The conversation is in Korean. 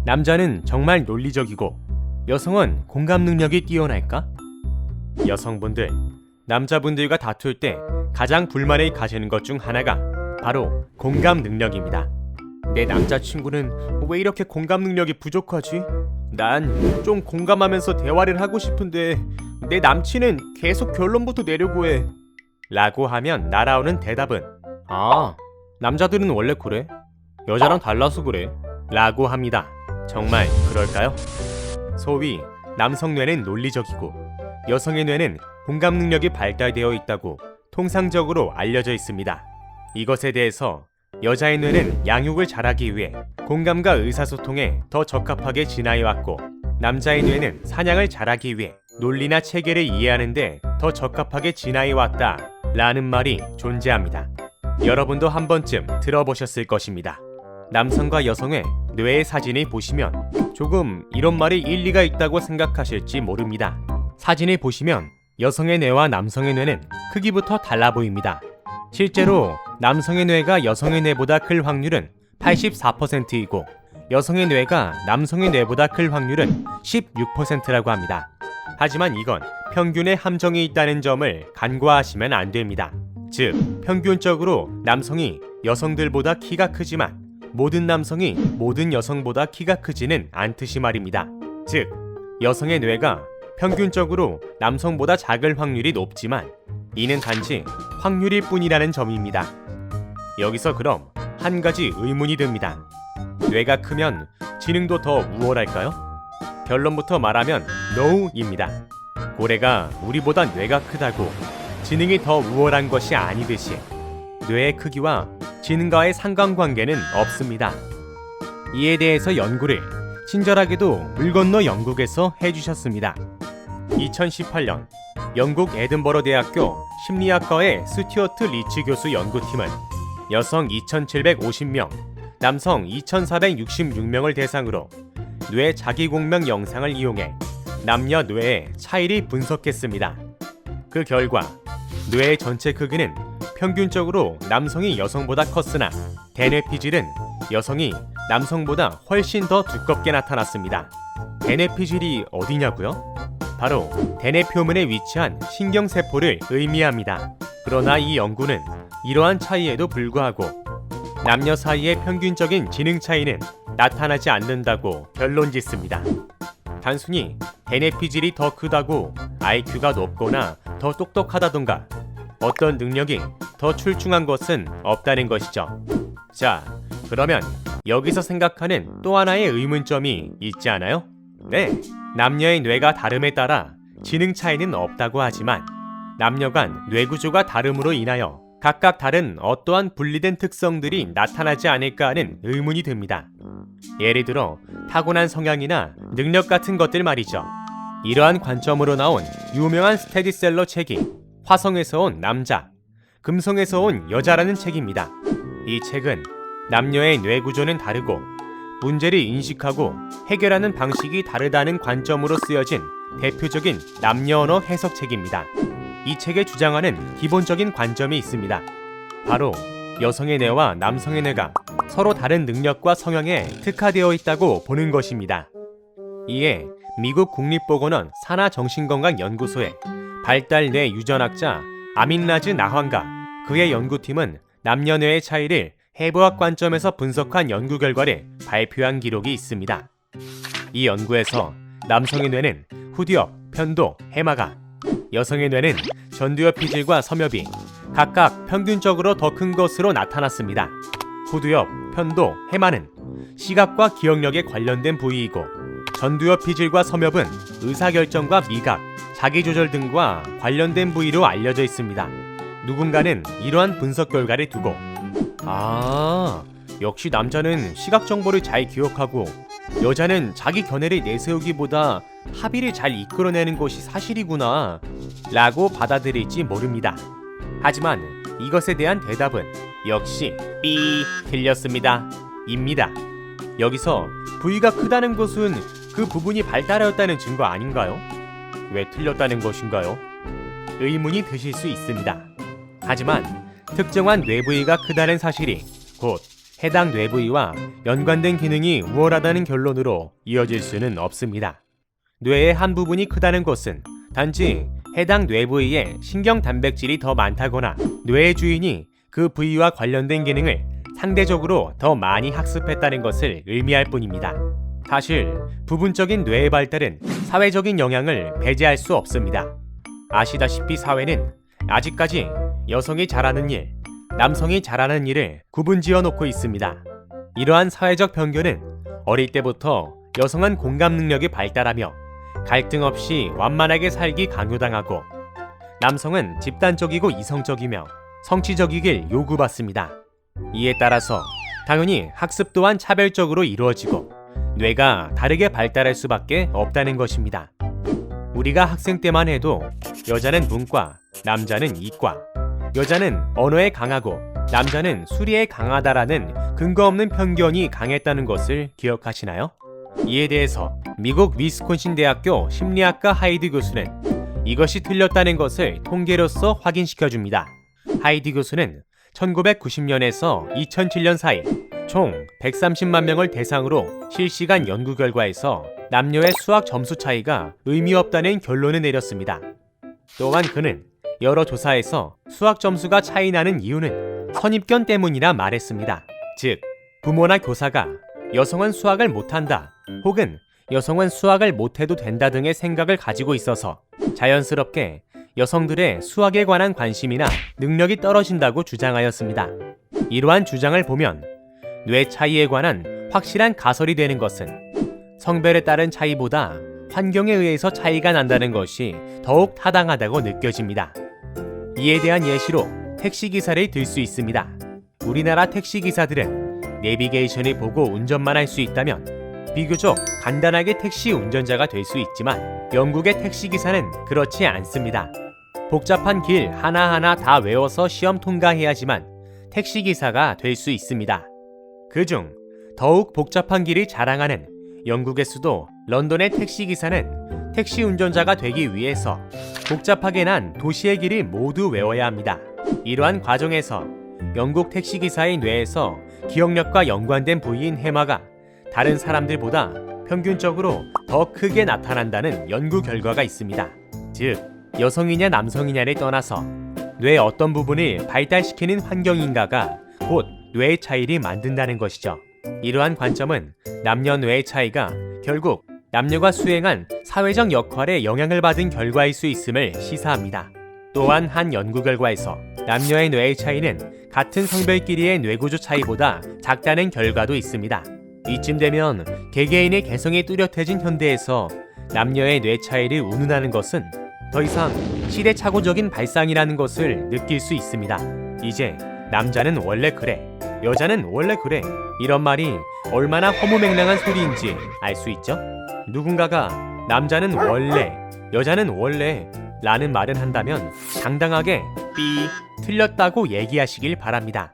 남자는 정말 논리적이고 여성은 공감 능력이 뛰어날까? 여성분들, 남자분들과 다툴 때 가장 불만을 가지는 것 중 하나가 바로 공감 능력입니다. 내 남자친구는 왜 이렇게 공감 능력이 부족하지? 난 좀 공감하면서 대화를 하고 싶은데 내 남친은 계속 결론부터 내려고 해. 라고 하면 날아오는 대답은 남자들은 원래 그래. 여자랑 달라서 그래. 라고 합니다. 정말 그럴까요? 소위 남성 뇌는 논리적이고 여성의 뇌는 공감 능력이 발달되어 있다고 통상적으로 알려져 있습니다. 이것에 대해서 여자의 뇌는 양육을 잘하기 위해 공감과 의사소통에 더 적합하게 진화해왔고 남자의 뇌는 사냥을 잘하기 위해 논리나 체계를 이해하는 데 더 적합하게 진화해왔다 라는 말이 존재합니다. 여러분도 한 번쯤 들어보셨을 것입니다. 남성과 여성의 뇌의 사진을 보시면 조금 이런 말이 일리가 있다고 생각하실지 모릅니다. 사진을 보시면 여성의 뇌와 남성의 뇌는 크기부터 달라 보입니다. 실제로 남성의 뇌가 여성의 뇌보다 클 확률은 84%이고 여성의 뇌가 남성의 뇌보다 클 확률은 16%라고 합니다. 하지만 이건 평균의 함정이 있다는 점을 간과하시면 안 됩니다. 즉, 평균적으로 남성이 여성들보다 키가 크지만 모든 남성이 모든 여성보다 키가 크지는 않듯이 말입니다. 즉, 여성의 뇌가 평균적으로 남성보다 작을 확률이 높지만 이는 단지 확률일 뿐이라는 점입니다. 여기서 그럼 한 가지 의문이 듭니다. 뇌가 크면 지능도 더 우월할까요? 결론부터 말하면 NO입니다. 고래가 우리보다 뇌가 크다고 지능이 더 우월한 것이 아니듯이 뇌의 크기와 지능과의 상관관계는 없습니다. 이에 대해서 연구를 친절하게도 물 건너 영국에서 해주셨습니다. 2018년 영국 에든버러 대학교 심리학과의 스튜어트 리치 교수 연구팀은 여성 2,750명, 남성 2,466명을 대상으로 뇌 자기공명 영상을 이용해 남녀 뇌의 차이를 분석했습니다. 그 결과 뇌의 전체 크기는 평균적으로 남성이 여성보다 컸으나 대뇌 피질은 여성이 남성보다 훨씬 더 두껍게 나타났습니다. 대뇌 피질이 어디냐고요? 바로 대뇌 표면에 위치한 신경세포를 의미합니다. 그러나 이 연구는 이러한 차이에도 불구하고 남녀 사이의 평균적인 지능 차이는 나타나지 않는다고 결론짓습니다. 단순히 대뇌 피질이 더 크다고 IQ가 높거나 더 똑똑하다던가 어떤 능력이 더 출중한 것은 없다는 것이죠. 자, 그러면 여기서 생각하는 또 하나의 의문점이 있지 않아요? 네, 남녀의 뇌가 다름에 따라 지능 차이는 없다고 하지만 남녀 간 뇌구조가 다름으로 인하여 각각 다른 어떠한 분리된 특성들이 나타나지 않을까 하는 의문이 듭니다. 예를 들어 타고난 성향이나 능력 같은 것들 말이죠. 이러한 관점으로 나온 유명한 스테디셀러 책이 화성에서 온 남자, 금성에서 온 여자라는 책입니다. 이 책은 남녀의 뇌 구조는 다르고 문제를 인식하고 해결하는 방식이 다르다는 관점으로 쓰여진 대표적인 남녀 언어 해석책입니다. 이 책에 주장하는 기본적인 관점이 있습니다. 바로 여성의 뇌와 남성의 뇌가 서로 다른 능력과 성향에 특화되어 있다고 보는 것입니다. 이에 미국 국립보건원 산하정신건강연구소의 발달뇌 유전학자 아민라즈 나환과 그의 연구팀은 남녀 뇌의 차이를 해부학 관점에서 분석한 연구 결과를 발표한 기록이 있습니다. 이 연구에서 남성의 뇌는 후두엽, 편도, 해마가, 여성의 뇌는 전두엽 피질과 섬엽이 각각 평균적으로 더 큰 것으로 나타났습니다. 후두엽, 편도, 해마는 시각과 기억력에 관련된 부위이고 전두엽 피질과 섬엽은 의사결정과 미각, 자기조절 등과 관련된 부위로 알려져 있습니다. 누군가는 이러한 분석 결과를 두고 역시 남자는 시각 정보를 잘 기억하고 여자는 자기 견해를 내세우기보다 합의를 잘 이끌어내는 것이 사실이구나 라고 받아들일지 모릅니다. 하지만 이것에 대한 대답은 역시 틀렸습니다. 입니다. 여기서 부위가 크다는 것은 그 부분이 발달하였다는 증거 아닌가요? 왜 틀렸다는 것인가요? 의문이 드실 수 있습니다. 하지만 특정한 뇌 부위가 크다는 사실이 곧 해당 뇌 부위와 연관된 기능이 우월하다는 결론으로 이어질 수는 없습니다. 뇌의 한 부분이 크다는 것은 단지 해당 뇌 부위에 신경 단백질이 더 많다거나 뇌의 주인이 그 부위와 관련된 기능을 상대적으로 더 많이 학습했다는 것을 의미할 뿐입니다. 사실 부분적인 뇌의 발달은 사회적인 영향을 배제할 수 없습니다. 아시다시피 사회는 아직까지 여성이 잘하는 일, 남성이 잘하는 일을 구분지어 놓고 있습니다. 이러한 사회적 편견은 어릴 때부터 여성은 공감 능력이 발달하며 갈등 없이 완만하게 살기 강요당하고 남성은 집단적이고 이성적이며 성취적이길 요구받습니다. 이에 따라서 당연히 학습 또한 차별적으로 이루어지고 뇌가 다르게 발달할 수밖에 없다는 것입니다. 우리가 학생 때만 해도 여자는 문과, 남자는 이과, 여자는 언어에 강하고 남자는 수리에 강하다라는 근거 없는 편견이 강했다는 것을 기억하시나요? 이에 대해서 미국 위스콘신 대학교 심리학과 하이드 교수는 이것이 틀렸다는 것을 통계로서 확인시켜줍니다. 하이드 교수는 1990년에서 2007년 사이 총 130만 명을 대상으로 실시간 연구 결과에서 남녀의 수학 점수 차이가 의미 없다는 결론을 내렸습니다. 또한 그는 여러 조사에서 수학 점수가 차이 나는 이유는 선입견 때문이라 말했습니다. 즉, 부모나 교사가 여성은 수학을 못한다 혹은 여성은 수학을 못해도 된다 등의 생각을 가지고 있어서 자연스럽게 여성들의 수학에 관한 관심이나 능력이 떨어진다고 주장하였습니다. 이러한 주장을 보면 뇌 차이에 관한 확실한 가설이 되는 것은 성별에 따른 차이보다 환경에 의해서 차이가 난다는 것이 더욱 타당하다고 느껴집니다. 이에 대한 예시로 택시기사를 들 수 있습니다. 우리나라 택시기사들은 내비게이션을 보고 운전만 할 수 있다면 비교적 간단하게 택시 운전자가 될 수 있지만 영국의 택시기사는 그렇지 않습니다. 복잡한 길 하나하나 다 외워서 시험 통과해야지만 택시기사가 될 수 있습니다. 그중 더욱 복잡한 길을 자랑하는 영국의 수도 런던의 택시기사는 택시 운전자가 되기 위해서 복잡하게 난 도시의 길을 모두 외워야 합니다. 이러한 과정에서 영국 택시기사의 뇌에서 기억력과 연관된 부위인 해마가 다른 사람들보다 평균적으로 더 크게 나타난다는 연구 결과가 있습니다. 즉, 여성이냐 남성이냐를 떠나서 뇌의 어떤 부분을 발달시키는 환경인가가 곧 뇌의 차이를 만든다는 것이죠. 이러한 관점은 남녀 뇌의 차이가 결국 남녀가 수행한 사회적 역할에 영향을 받은 결과일 수 있음을 시사합니다. 또한 한 연구 결과에서 남녀의 뇌의 차이는 같은 성별끼리의 뇌구조 차이보다 작다는 결과도 있습니다. 이쯤 되면 개개인의 개성이 뚜렷해진 현대에서 남녀의 뇌 차이를 운운하는 것은 더 이상 시대착오적인 발상이라는 것을 느낄 수 있습니다. 이제 남자는 원래 그래, 여자는 원래 그래, 이런 말이 얼마나 허무맹랑한 소리인지 알 수 있죠? 누군가가 남자는 원래, 여자는 원래 라는 말을 한다면 당당하게 삐 틀렸다고 얘기하시길 바랍니다.